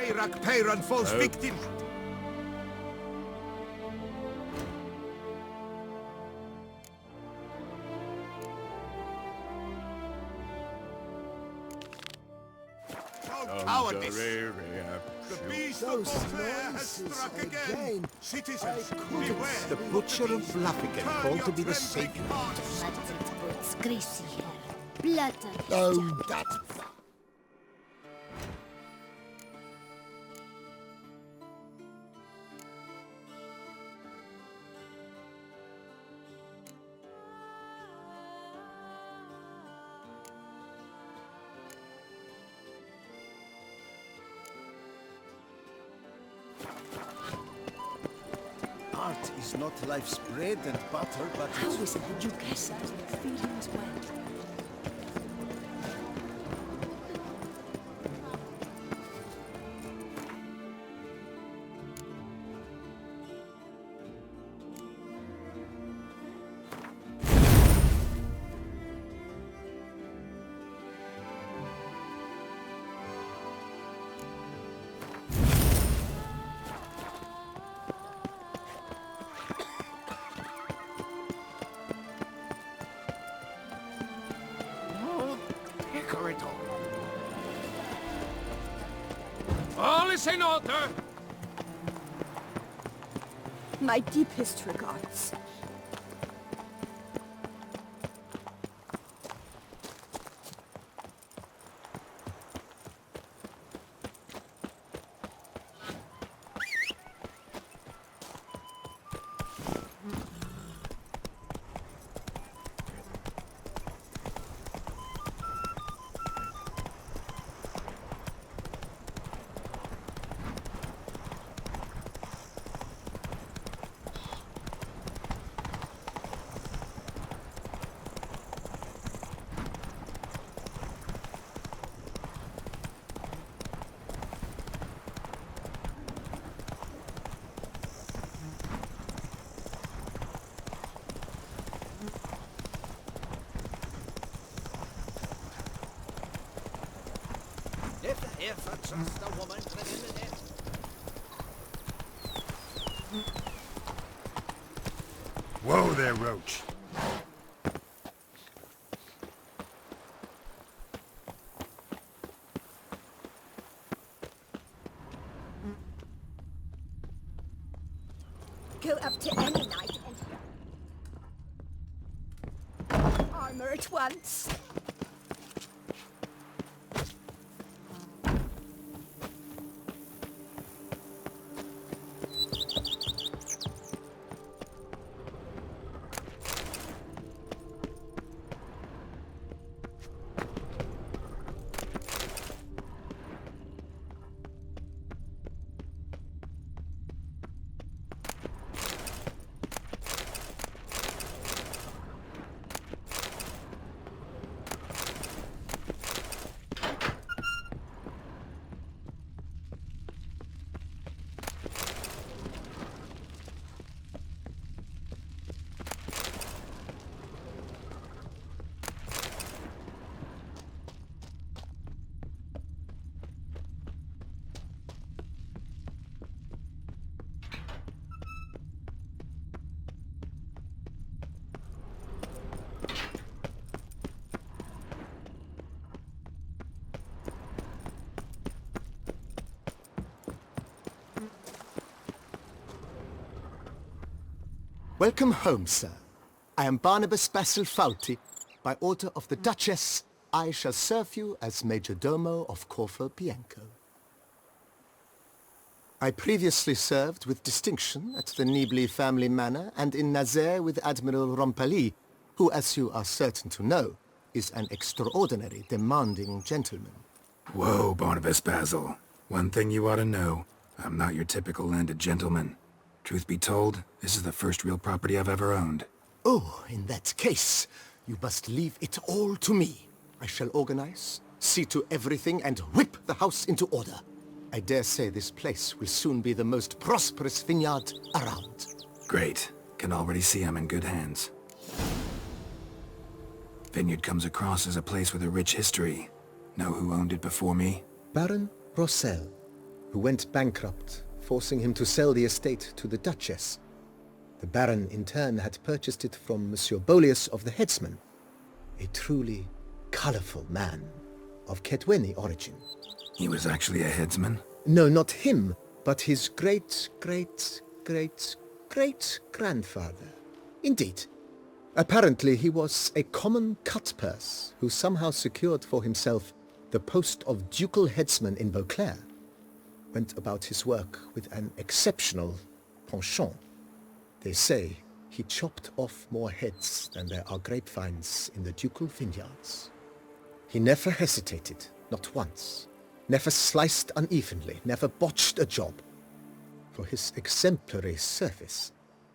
Peyran falls victim. Cowardice. The beast of Beauclair has struck again. Citizens, beware. The Butcher of Bluffigan called to be the savior. Oh, that... Art is not life's bread and butter, but How is it that you guess that your feelings well? All is in order. My deepest regards. If I trust a woman to the minute. Whoa there, Roach. Go up to any knight and armor at once. Welcome home, sir. I am Barnabas Basil Fauti. By order of the Duchess, I shall serve you as Major Domo of Corvo Bianco. I previously served with distinction at the Nibley family manor and in Nazaire with Admiral Rompali, who, as you are certain to know, is an extraordinary demanding gentleman. Whoa, Barnabas Basil. One thing you ought to know. I'm not your typical landed gentleman. Truth be told, this is the first real property I've ever owned. Oh, in that case, you must leave it all to me. I shall organize, see to everything, and whip the house into order. I dare say this place will soon be the most prosperous vineyard around. Great. Can already see I'm in good hands. Vineyard comes across as a place with a rich history. Know who owned it before me? Baron Rossel. who went bankrupt, forcing him to sell the estate to the Duchess. The Baron, in turn, had purchased it from Monsieur Beauclair of the Headsman, a truly colorful man of Ketweni origin. He was actually a headsman? No, not him, but his great-great-great-great-grandfather. Indeed. Apparently, he was a common cut-purse who somehow secured for himself the post of ducal headsman in Beauclair. Went about his work with an exceptional penchant. They say he chopped off more heads than there are grapevines in the ducal vineyards. He never hesitated, not once. Never sliced unevenly, never botched a job. For his exemplary service,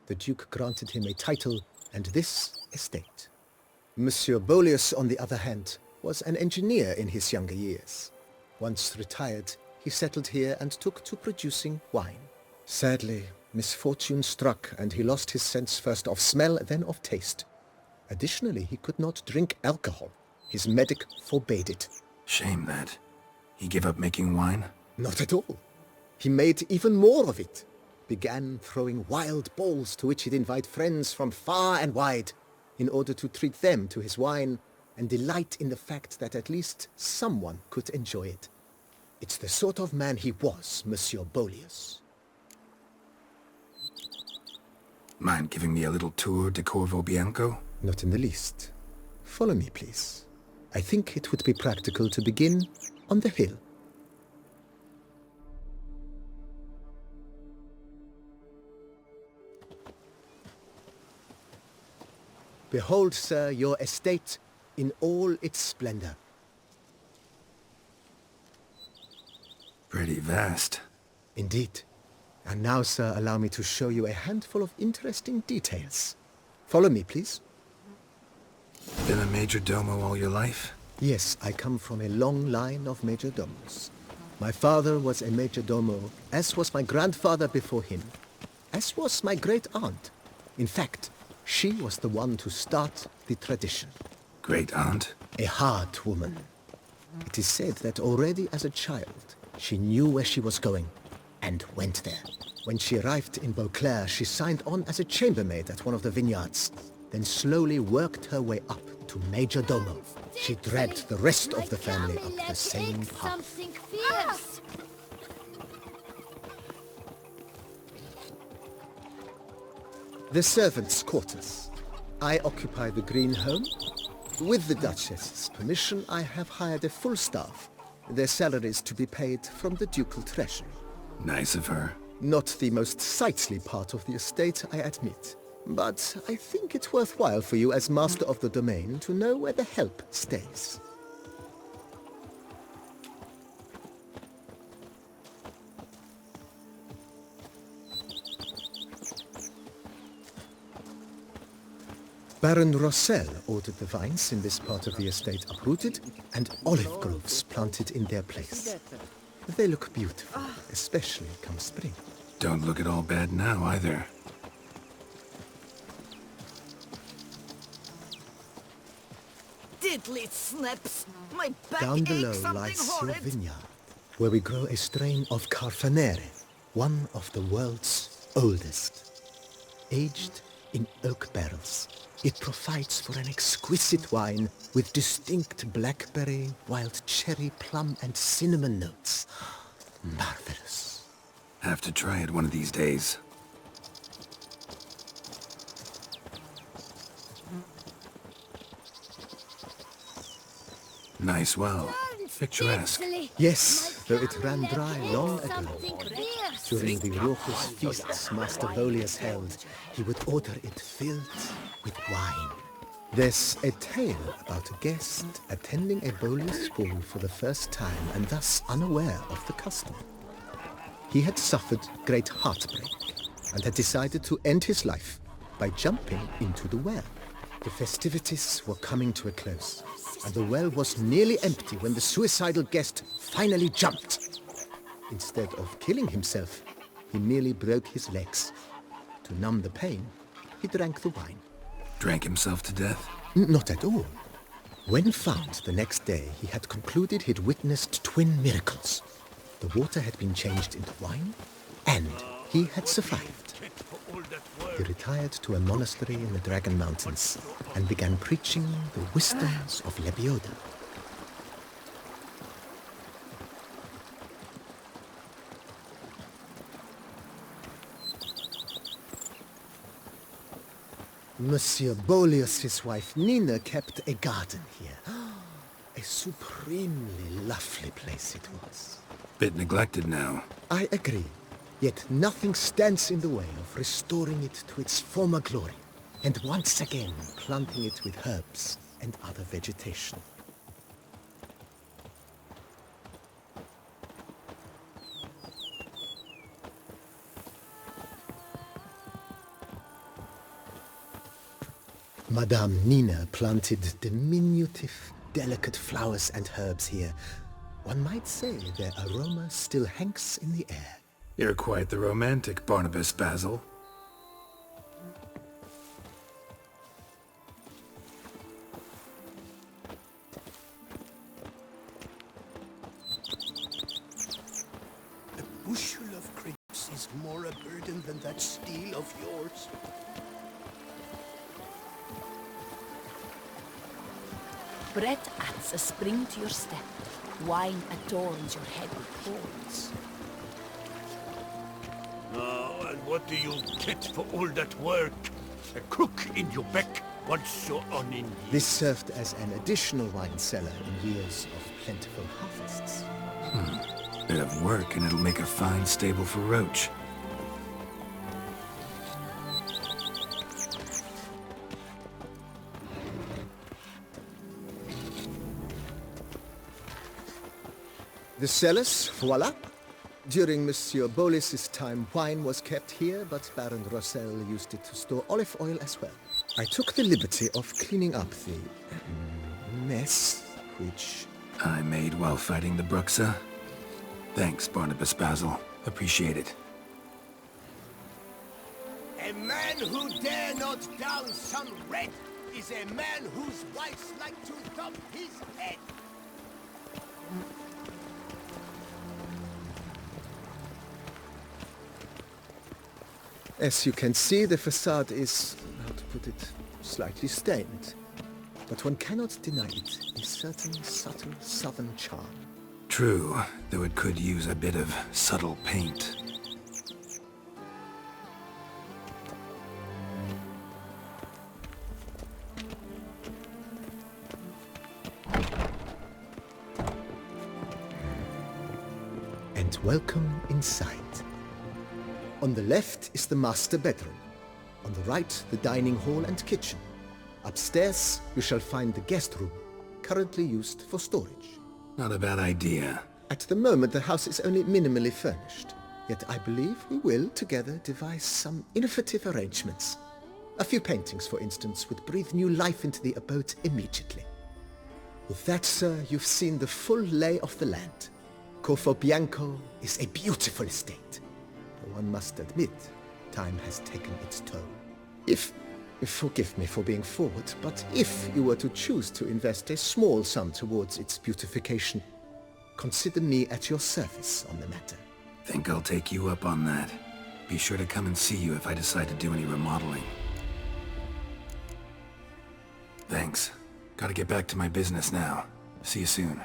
the Duke granted him a title and this estate. Monsieur Beauclair, on the other hand, was an engineer in his younger years. Once retired, he settled here and took to producing wine. Sadly, misfortune struck and he lost his sense first of smell, then of taste. Additionally, he could not drink alcohol. His medic forbade it. Shame that. He gave up making wine? Not at all. He made even more of it. Began throwing wild balls to which he'd invite friends from far and wide in order to treat them to his wine and delight in the fact that at least someone could enjoy it. It's the sort of man he was, Monsieur Beauclair. Mind giving me a little tour de Corvo Bianco? Not in the least. Follow me, please. I think it would be practical to begin on the hill. Behold, sir, your estate in all its splendor. Pretty vast. Indeed. And now, sir, allow me to show you a handful of interesting details. Follow me, please. Been a major domo all your life? Yes, I come from a long line of major domos. My father was a major domo, as was my grandfather before him, as was my great-aunt. In fact, she was the one to start the tradition. Great-aunt? A hard woman. It is said that already as a child, she knew where she was going, and went there. When she arrived in Beauclair, she signed on as a chambermaid at one of the vineyards, then slowly worked her way up to major domo. She dragged the rest of the family up the same path. Something fierce. The servants' quarters. I occupy the green home. With the Duchess's permission, I have hired a full staff. Their salaries to be paid from the ducal treasury. Nice of her. Not the most sightly part of the estate, I admit. But I think it's worthwhile for you as master of the domain to know where the help stays. Baron Rossel ordered the vines in this part of the estate uprooted and olive groves planted in their place. They look beautiful, especially come spring. Don't look at all bad now, either. Diddly snaps. My back Down below aches something lies your horrid. vineyard, where we grow a strain of Carfanere, one of the world's oldest. Aged in oak barrels, it provides for an exquisite wine with distinct blackberry, wild cherry, plum, and cinnamon notes. Marvelous. Have to try it one of these days. Nice well. Picturesque. Yes, though it ran dry long ago. Something fierce. During the raucous feasts Master Beauclair held, he would order it filled with wine. There's a tale about a guest attending a Beauclair ball for the first time and thus unaware of the custom. He had suffered great heartbreak and had decided to end his life by jumping into the well. The festivities were coming to a close, and the well was nearly empty when the suicidal guest finally jumped. Instead of killing himself, he merely broke his legs. To numb the pain, he drank the wine. Drank himself to death? Not at all. When found the next day, he had concluded he'd witnessed twin miracles. The water had been changed into wine, and he had survived. He retired to a monastery in the Dragon Mountains and began preaching the wisdoms of Lebioda. Monsieur Beauclair's wife Nina kept a garden here. A supremely lovely place it was. Bit neglected now. I agree. Yet nothing stands in the way of restoring it to its former glory, and once again planting it with herbs and other vegetation. Madame Nina planted diminutive, delicate flowers and herbs here. One might say their aroma still hangs in the air. You're quite the romantic, Barnabas Basil. A bushel of grapes is more a burden than that steel of yours. Bread adds a spring to your step. Wine adorns your head with thorns. Oh, and what do you get for all that work? A crook in your back once you're on in years. This served as an additional wine cellar in years of plentiful harvests. Bit of work and it'll make a fine stable for Roach. The cellars, voila. During Monsieur Beauclair's time, wine was kept here, but Baron Rossel used it to store olive oil as well. I took the liberty of cleaning up the mess, which... I made while fighting the Bruxa. Thanks, Barnabas Basil. Appreciate it. A man who dare not down some red is a man whose wives like to thump his head. As you can see, the facade is, how to put it, slightly stained. But one cannot deny it a certain subtle southern charm. True, though it could use a bit of subtle paint. And welcome inside. On the left is the master bedroom. On the right, the dining hall and kitchen. Upstairs, you shall find the guest room, currently used for storage. Not a bad idea. At the moment, the house is only minimally furnished. Yet I believe we will, together, devise some innovative arrangements. A few paintings, for instance, would breathe new life into the abode immediately. With that, sir, you've seen the full lay of the land. Corvo Bianco is a beautiful estate. Though one must admit, time has taken its toll. Forgive me for being forward, but if you were to choose to invest a small sum towards its beautification, consider me at your service on the matter. Think I'll take you up on that. Be sure to come and see you if I decide to do any remodeling. Thanks. Gotta get back to my business now. See you soon.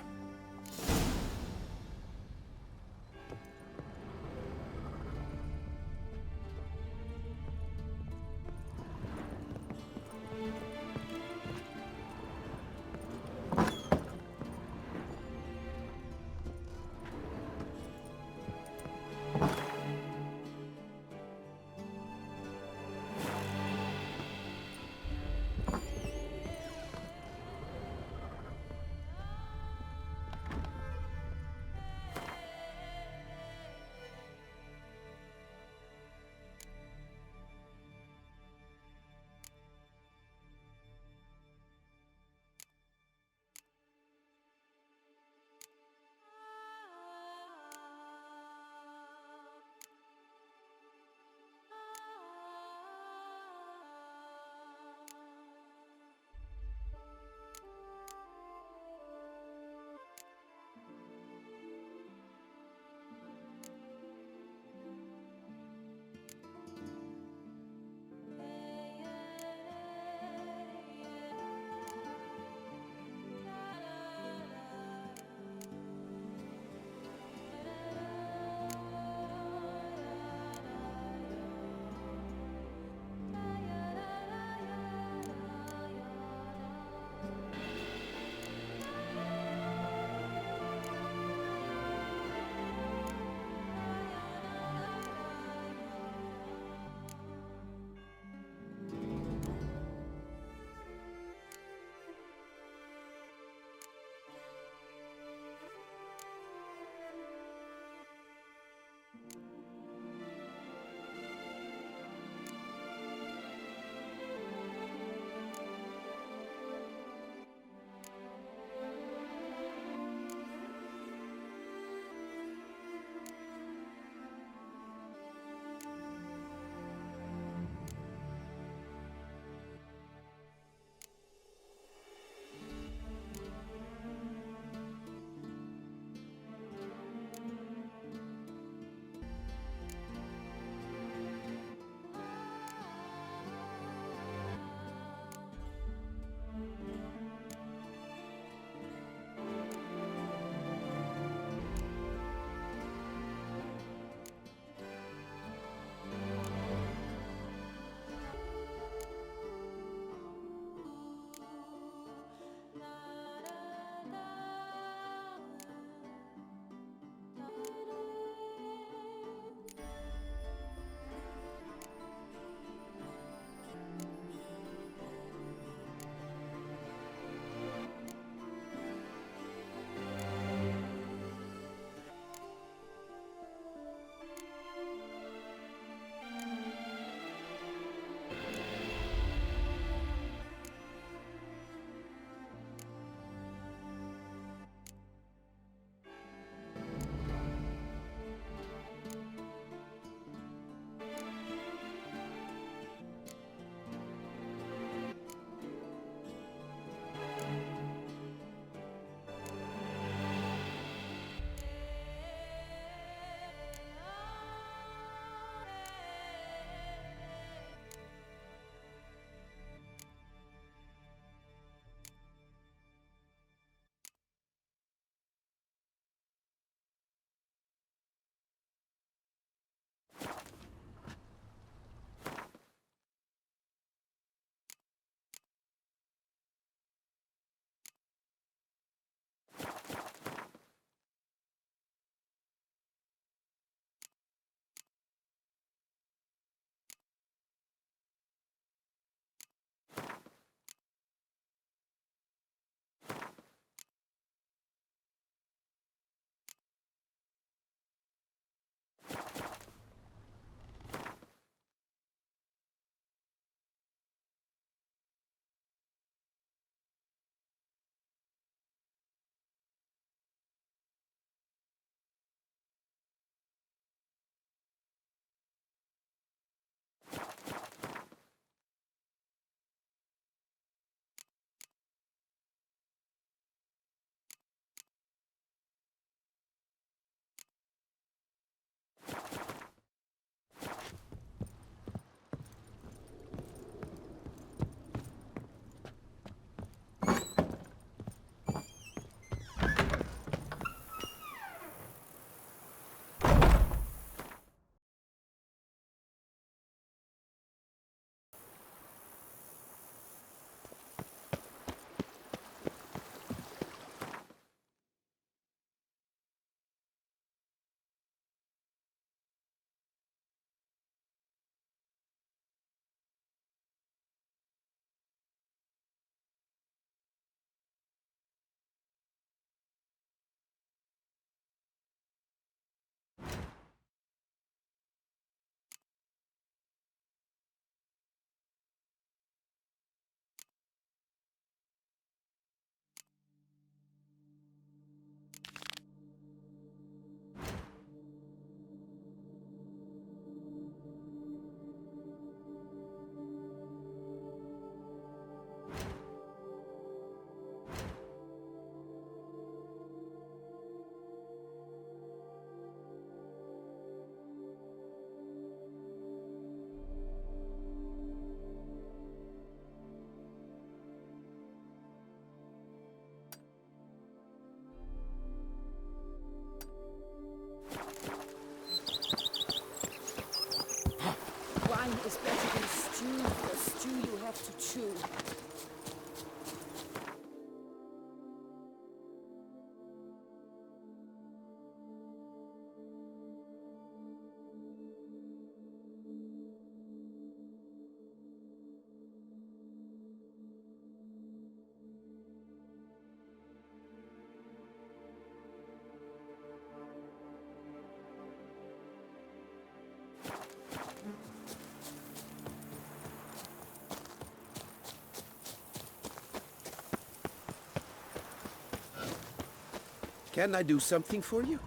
Can I do something for you?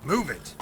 Move it!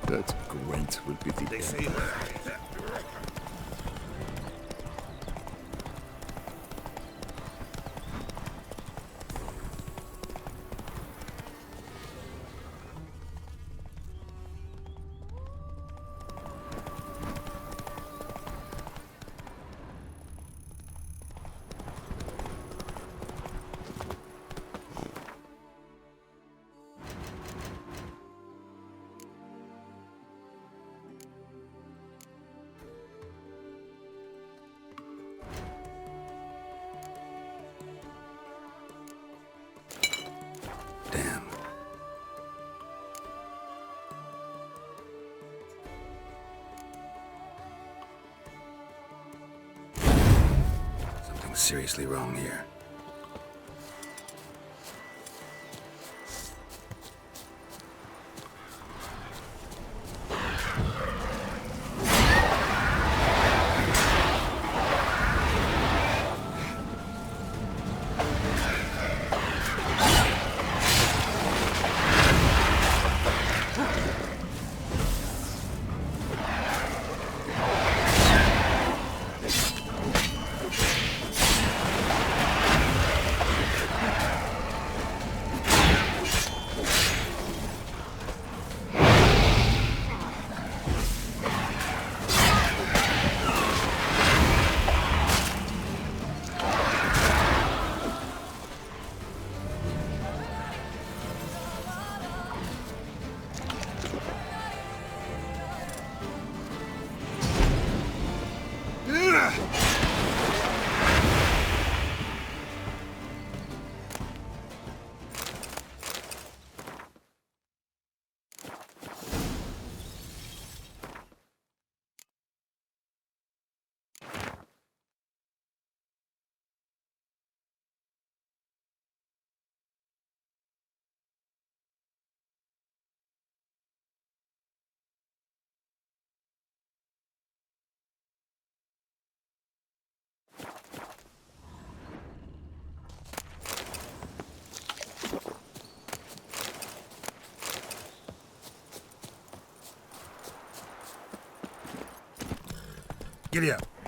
That Gwent will be the end. Damn. Something's seriously wrong here. Giddy up.